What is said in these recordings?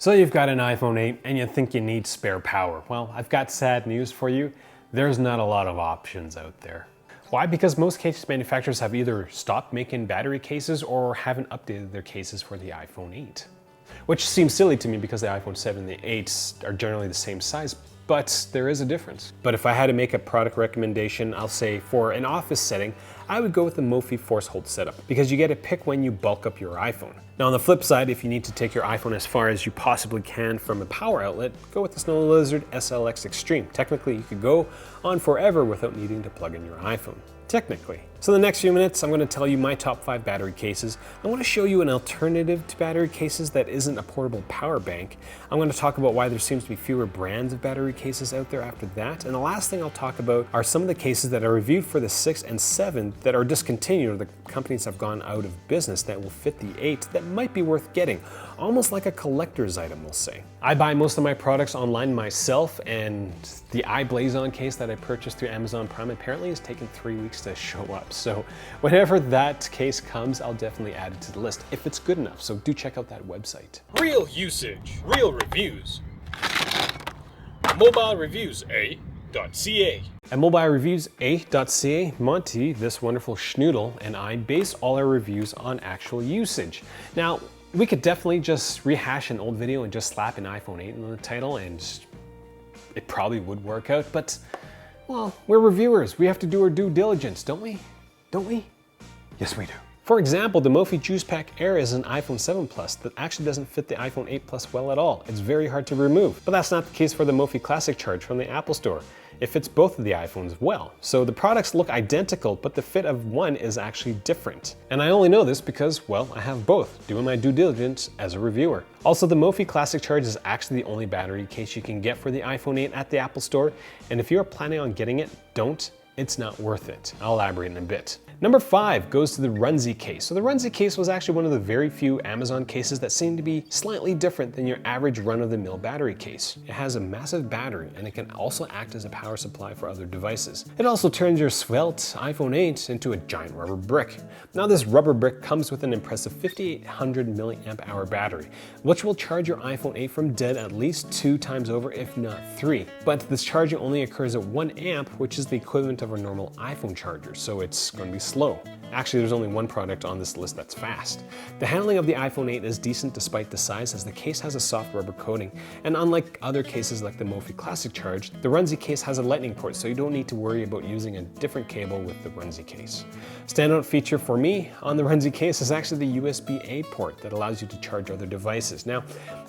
So you've got an iPhone 8 and you think you need spare power. Well, I've got sad news for you. There's not a lot of options out there. Why? Because most case manufacturers have either stopped making battery cases or haven't updated their cases for the iPhone 8. Which seems silly to me because the iPhone 7 and the 8 are generally the same size, but there is a difference. But if I had to make a product recommendation, I'll say for an office setting, I would go with the Mophie Force hold setup because you get to pick when you bulk up your iPhone. Now on the flip side, if you need to take your iPhone as far as you possibly can from a power outlet, go with the SnowLizard SLXtreme. Technically, you could go on forever without needing to plug in your iPhone. Technically. So in the next few minutes, I'm going to tell you my top 5 battery cases. I want to show you an alternative to battery cases that isn't a portable power bank. I'm going to talk about why there seems to be fewer brands of battery cases out there after that. And the last thing I'll talk about are some of the cases that are reviewed for the 6 and 7 that are discontinued, or the companies have gone out of business that will fit the 8 that might be worth getting. Almost like a collector's item, we'll say. I buy most of my products online myself, and the iBlazon case that I purchased through Amazon Prime apparently has taken 3 weeks to show up. So whenever that case comes, I'll definitely add it to the list if it's good enough. So do check out that website. Real usage, real reviews. MobileReviewsA.ca. At MobileReviewsA.ca, Monty, this wonderful schnoodle, and I base all our reviews on actual usage. Now, we could definitely just rehash an old video and just slap an iPhone 8 in the title and it probably would work out, but, well, we're reviewers. We have to do our due diligence, don't we? Don't we? Yes, we do. For example, the Mophie Juice Pack Air is an iPhone 7 Plus that actually doesn't fit the iPhone 8 Plus well at all. It's very hard to remove. But that's not the case for the Mophie Classic Charge from the Apple Store. It fits both of the iPhones well. So the products look identical, but the fit of one is actually different. And I only know this because, well, I have both, doing my due diligence as a reviewer. Also, the Mophie Classic Charge is actually the only battery case you can get for the iPhone 8 at the Apple Store. And if you're planning on getting it, don't. It's not worth it. I'll elaborate in a bit. Number 5 goes to the Runsy Case. So the Runsy Case was actually one of the very few Amazon cases that seem to be slightly different than your average run-of-the-mill battery case. It has a massive battery and it can also act as a power supply for other devices. It also turns your svelte iPhone 8 into a giant rubber brick. Now this rubber brick comes with an impressive 5800 milliamp hour battery, which will charge your iPhone 8 from dead at least 2 times over, if not 3. But this charging only occurs at 1 amp, which is the equivalent of a normal iPhone charger, so it's going to be slow. Actually, there's only one product on this list that's fast. The handling of the iPhone 8 is decent despite the size, as the case has a soft rubber coating, and unlike other cases like the Mophie Classic Charge, the Runsy Case has a lightning port, so you don't need to worry about using a different cable with the Runsy Case. Standout feature for me on the Runsy Case is actually the USB-A port that allows you to charge other devices. Now,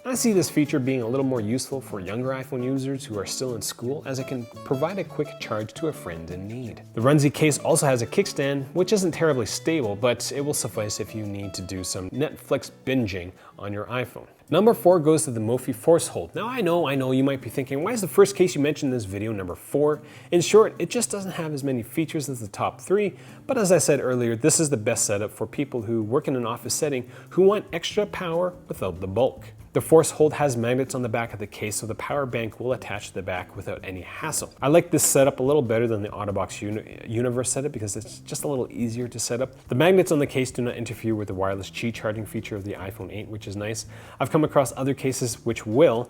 I see this feature being a little more useful for younger iPhone users who are still in school, as it can provide a quick charge to a friend in need. The Runsy Case also has a kickstand, which isn't terribly stable, but it will suffice if you need to do some Netflix binging on your iPhone. Number 4 goes to the Mophie Force Hold. Now I know you might be thinking, why is the first case you mentioned in this video number 4? In short, it just doesn't have as many features as the top 3, but as I said earlier, this is the best setup for people who work in an office setting who want extra power without the bulk. The Force Hold has magnets on the back of the case, so the power bank will attach to the back without any hassle. I like this setup a little better than the Autobox Universe setup because it's just a little easier to set up. The magnets on the case do not interfere with the wireless Qi charging feature of the iPhone 8, which is nice. I've come across other cases which will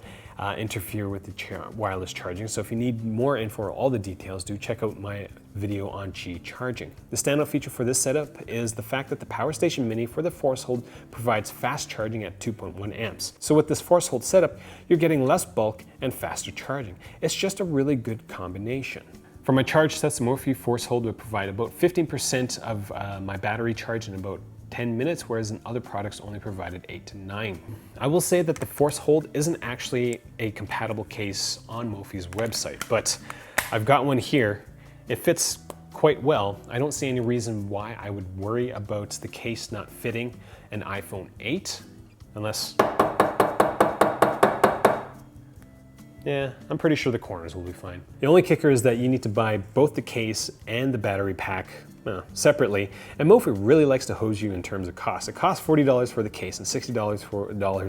interfere with the wireless charging, so if you need more info or all the details, do check out my video on Qi charging. The standout feature for this setup is the fact that the Power Station Mini for the Force Hold provides fast charging at 2.1 amps. So with this Force Hold setup, you're getting less bulk and faster charging. It's just a really good combination. For my charge sets, the Mophie Force Hold would provide about 15% of my battery charge in about 10 minutes, whereas in other products only provided 8 to 9. I will say that the Force Hold isn't actually a compatible case on Mophie's website, but I've got one here. It fits quite well. I don't see any reason why I would worry about the case not fitting an iPhone 8, unless, yeah, I'm pretty sure the corners will be fine. The only kicker is that you need to buy both the case and the battery pack separately, and Mophie really likes to hose you in terms of cost. It costs $40 for the case and $60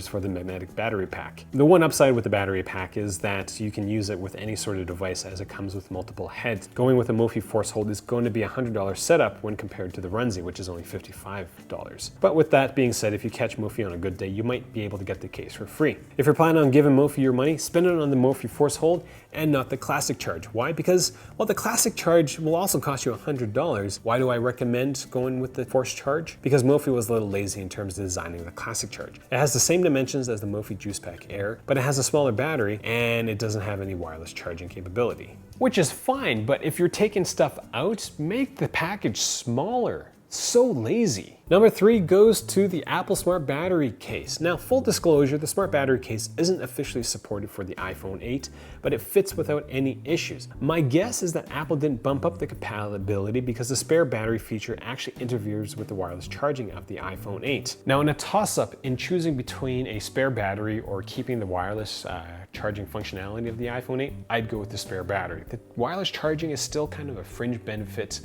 for the magnetic battery pack. The one upside with the battery pack is that you can use it with any sort of device as it comes with multiple heads. Going with a Mophie Force hold is going to be a $100 setup when compared to the Runsy, which is only $55. But with that being said, if you catch Mophie on a good day, you might be able to get the case for free. If you're planning on giving Mophie your money, spend it on the Mophie Force hold and not the classic charge. Why? Because, well, the classic charge will also cost you $100. Why do I recommend going with the Force charge? Because Mophie was a little lazy in terms of designing the classic charge. It has the same dimensions as the Mophie Juice Pack Air, but it has a smaller battery and it doesn't have any wireless charging capability. Which is fine, but if you're taking stuff out, make the package smaller. So lazy. Number 3 goes to the Apple Smart Battery Case. Now, full disclosure, the Smart Battery Case isn't officially supported for the iPhone 8, but it fits without any issues. My guess is that Apple didn't bump up the compatibility because the spare battery feature actually interferes with the wireless charging of the iPhone 8. Now, in a toss-up in choosing between a spare battery or keeping the wireless charging functionality of the iPhone 8, I'd go with the spare battery. The wireless charging is still kind of a fringe benefit,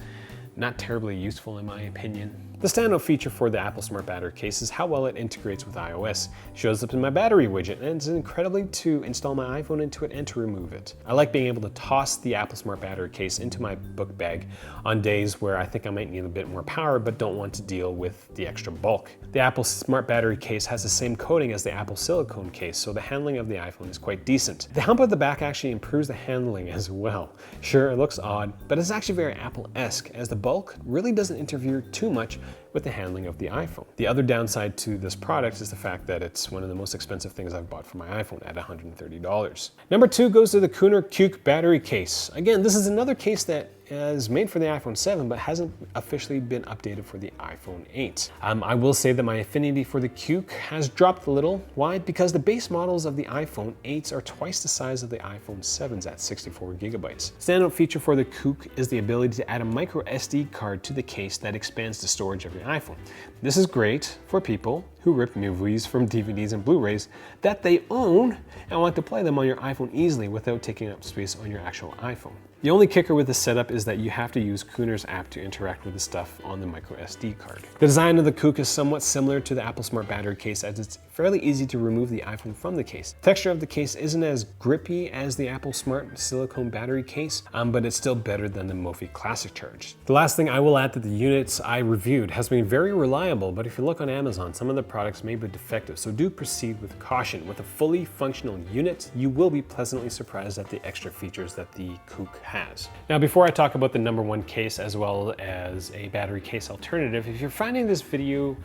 not terribly useful in my opinion. The standout feature for the Apple Smart Battery Case is how well it integrates with iOS. It shows up in my battery widget, and it's incredibly to install my iPhone into it and to remove it. I like being able to toss the Apple Smart Battery Case into my book bag on days where I think I might need a bit more power but don't want to deal with the extra bulk. The Apple Smart Battery Case has the same coating as the Apple silicone case, so the handling of the iPhone is quite decent. The hump at the back actually improves the handling as well. Sure, it looks odd, but it's actually very Apple-esque, as the bulk really doesn't interfere too much with the handling of the iPhone. The other downside to this product is the fact that it's one of the most expensive things I've bought for my iPhone at $130. Number 2 goes to the Kuke battery case. Again, this is another case that is made for the iPhone 7 but hasn't officially been updated for the iPhone 8. I will say that my affinity for the Kuke has dropped a little. Why? Because the base models of the iPhone 8s are twice the size of the iPhone 7s at 64 gigabytes. Standout feature for the Kuke is the ability to add a micro SD card to the case that expands the storage of your iPhone. This is great for people who rip movies from DVDs and Blu-rays that they own and want to play them on your iPhone easily without taking up space on your actual iPhone. The only kicker with this setup is that you have to use Kuner's app to interact with the stuff on the micro SD card. The design of the Kuke is somewhat similar to the Apple Smart Battery Case, as it's fairly easy to remove the iPhone from the case. The texture of the case isn't as grippy as the Apple Smart silicone battery case, but it's still better than the Mophie Classic Charge. The last thing I will add to the units I reviewed has been very reliable, but if you look on Amazon, some of the products may be defective, so do proceed with caution. With a fully functional unit, you will be pleasantly surprised at the extra features that the Kuke has. Now, before I talk about the number 1 case as well as a battery case alternative, if you're finding this video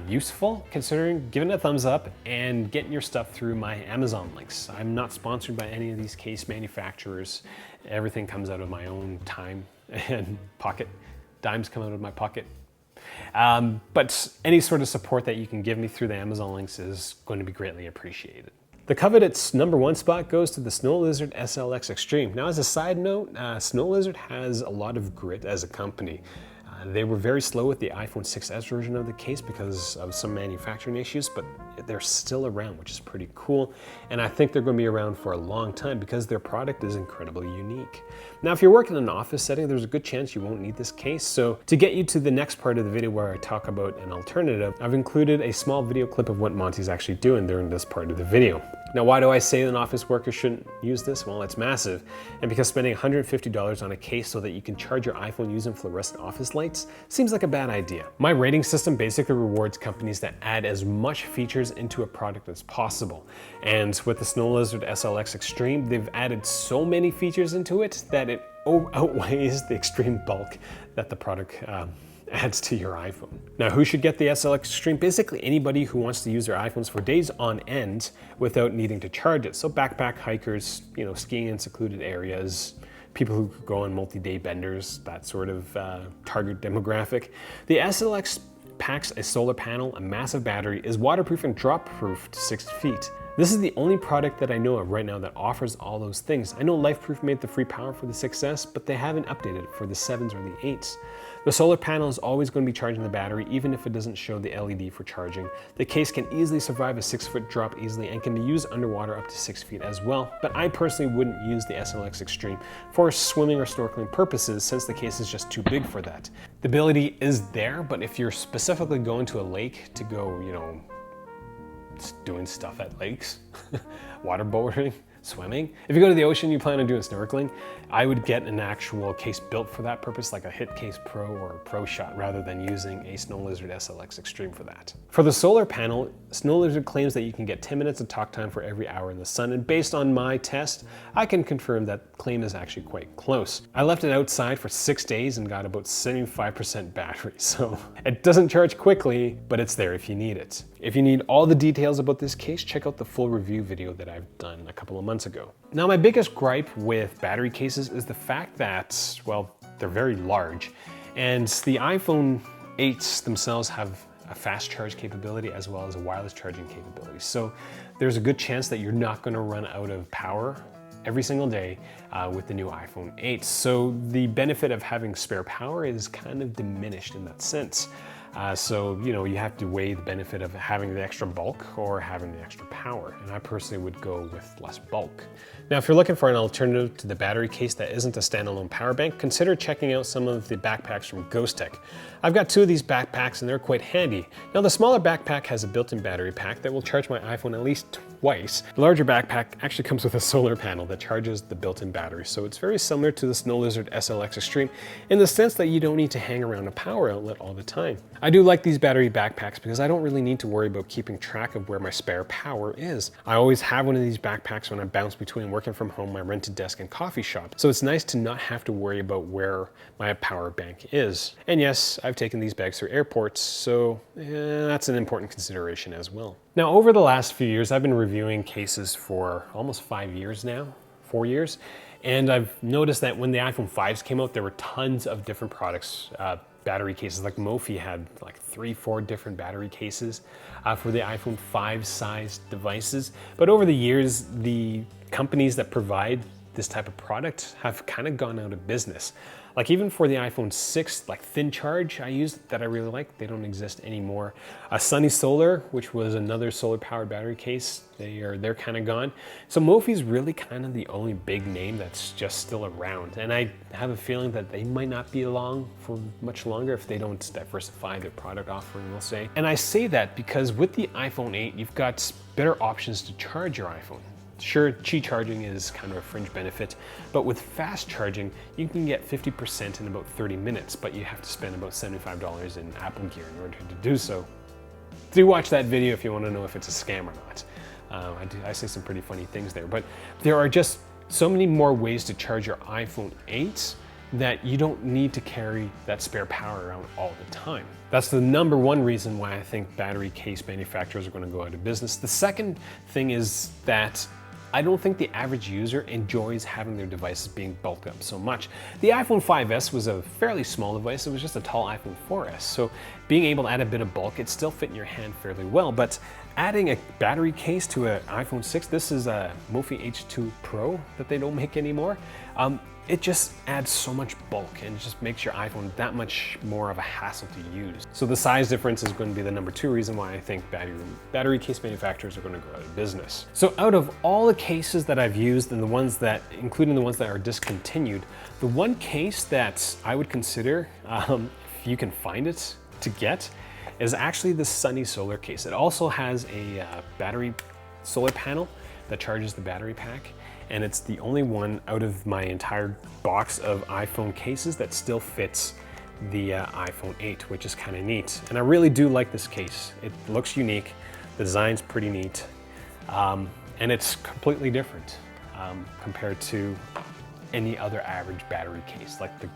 useful, considering giving it a thumbs up and getting your stuff through my Amazon links. I'm not sponsored by any of these case manufacturers. Everything comes out of my own time and pocket. Dimes come out of my pocket. But any sort of support that you can give me through the Amazon links is going to be greatly appreciated. The coveted number 1 spot goes to the SnowLizard SLXtreme. Now, as a side note, SnowLizard has a lot of grit as a company. They were very slow with the iPhone 6s version of the case because of some manufacturing issues, but they're still around, which is pretty cool. And I think they're going to be around for a long time because their product is incredibly unique. Now, if you're working in an office setting, there's a good chance you won't need this case. So to get you to the next part of the video where I talk about an alternative, I've included a small video clip of what Monty's actually doing during this part of the video. Now, why do I say an office worker shouldn't use this? Well, it's massive. And because spending $150 on a case so that you can charge your iPhone using fluorescent office lights seems like a bad idea. My rating system basically rewards companies that add as much features into a product as possible. And with the SnowLizard SLXtreme, they've added so many features into it that it outweighs the extreme bulk that the product adds to your iPhone. Now, who should get the SLXtreme? Basically anybody who wants to use their iPhones for days on end without needing to charge it. So backpack hikers, skiing in secluded areas, people who go on multi-day benders, that sort of target demographic. The SLX packs a solar panel, a massive battery, is waterproof and drop-proof to 6 feet. This is the only product that I know of right now that offers all those things. I know LifeProof made the free power for the 6S, but they haven't updated it for the 7s or the 8s. The solar panel is always going to be charging the battery, even if it doesn't show the LED for charging. The case can easily survive a 6-foot drop easily and can be used underwater up to 6 feet as well, but I personally wouldn't use the SLXtreme for swimming or snorkeling purposes since the case is just too big for that. The ability is there, but if you're specifically going to a lake to go, doing stuff at lakes, waterboarding, swimming. If you go to the ocean, you plan on doing snorkeling, I would get an actual case built for that purpose, like a Hit Case Pro or a Pro Shot, rather than using a SnowLizard SLXtreme for that. For the solar panel, SnowLizard claims that you can get 10 minutes of talk time for every hour in the sun, and based on my test, I can confirm that claim is actually quite close. I left it outside for 6 days and got about 75% battery, so it doesn't charge quickly, but it's there if you need it. If you need all the details about this case, check out the full review video that I've done a couple of months ago. Now, my biggest gripe with battery cases is the fact that, well, they're very large, and the iPhone 8s themselves have a fast charge capability as well as a wireless charging capability. So there's a good chance that you're not going to run out of power every single day with the new iPhone 8. So the benefit of having spare power is kind of diminished in that sense. So, you have to weigh the benefit of having the extra bulk or having the extra power. And I personally would go with less bulk. Now, if you're looking for an alternative to the battery case that isn't a standalone power bank, consider checking out some of the backpacks from Ghost Tech. I've got 2 of these backpacks and they're quite handy. Now, the smaller backpack has a built-in battery pack that will charge my iPhone at least twice. The larger backpack actually comes with a solar panel that charges the built-in battery. So it's very similar to the SnowLizard SLXtreme in the sense that you don't need to hang around a power outlet all the time. I do like these battery backpacks because I don't really need to worry about keeping track of where my spare power is. I always have one of these backpacks when I bounce between working from home, my rented desk, and coffee shop. So it's nice to not have to worry about where my power bank is. And yes, I've taken these bags through airports, so that's an important consideration as well. Now, over the last few years, I've been reviewing cases for almost 5 years now, 4 years. And I've noticed that when the iPhone 5s came out, there were tons of different products, battery cases. Like Mophie had like 3-4 different battery cases for the iPhone 5 sized devices. But over the years, the companies that provide this type of product have kind of gone out of business. Like even for the iPhone 6, like thin charge I used that I really like, they don't exist anymore. Sunny Solar, which was another solar powered battery case, they're kind of gone. So Mophie's really kind of the only big name that's just still around. And I have a feeling that they might not be along for much longer if they don't diversify their product offering, we'll say. And I say that because with the iPhone 8, you've got better options to charge your iPhone. Sure, Qi charging is kind of a fringe benefit, but with fast charging, you can get 50% in about 30 minutes, but you have to spend about $75 in Apple gear in order to do so. Do watch that video if you want to know if it's a scam or not. I say some pretty funny things there, but there are just so many more ways to charge your iPhone 8 that you don't need to carry that spare power around all the time. That's the #1 reason why I think battery case manufacturers are going to go out of business. The second thing is that I don't think the average user enjoys having their devices being bulked up so much. The iPhone 5S was a fairly small device. It was just a tall iPhone 4S. So being able to add a bit of bulk, it still fit in your hand fairly well. But adding a battery case to an iPhone 6, this is a Mophie H2 Pro that they don't make anymore. It just adds so much bulk and it just makes your iPhone that much more of a hassle to use. So the size difference is going to be the #2 reason why I think battery case manufacturers are going to go out of business. So out of all the cases that I've used and the ones that, including the ones that are discontinued, the one case that I would consider, if you can find it to get, is actually the Sunny Solar case. It also has a battery solar panel that charges the battery pack. And it's the only one out of my entire box of iPhone cases that still fits the iPhone 8, which is kind of neat. And I really do like this case. It looks unique, the design's pretty neat, and it's completely different compared to any other average battery case, like the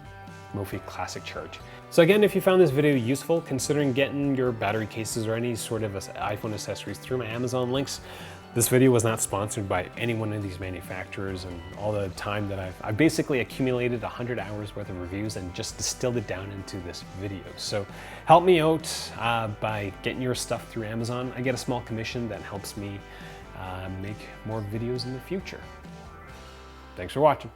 Mophie Classic Charge. So again, if you found this video useful, considering getting your battery cases or any sort of iPhone accessories through my Amazon links, This video was not sponsored by any one of these manufacturers, and all the time that I've basically accumulated 100 hours worth of reviews and just distilled it down into this video. So help me out by getting your stuff through Amazon. I get a small commission that helps me make more videos in the future. Thanks for watching.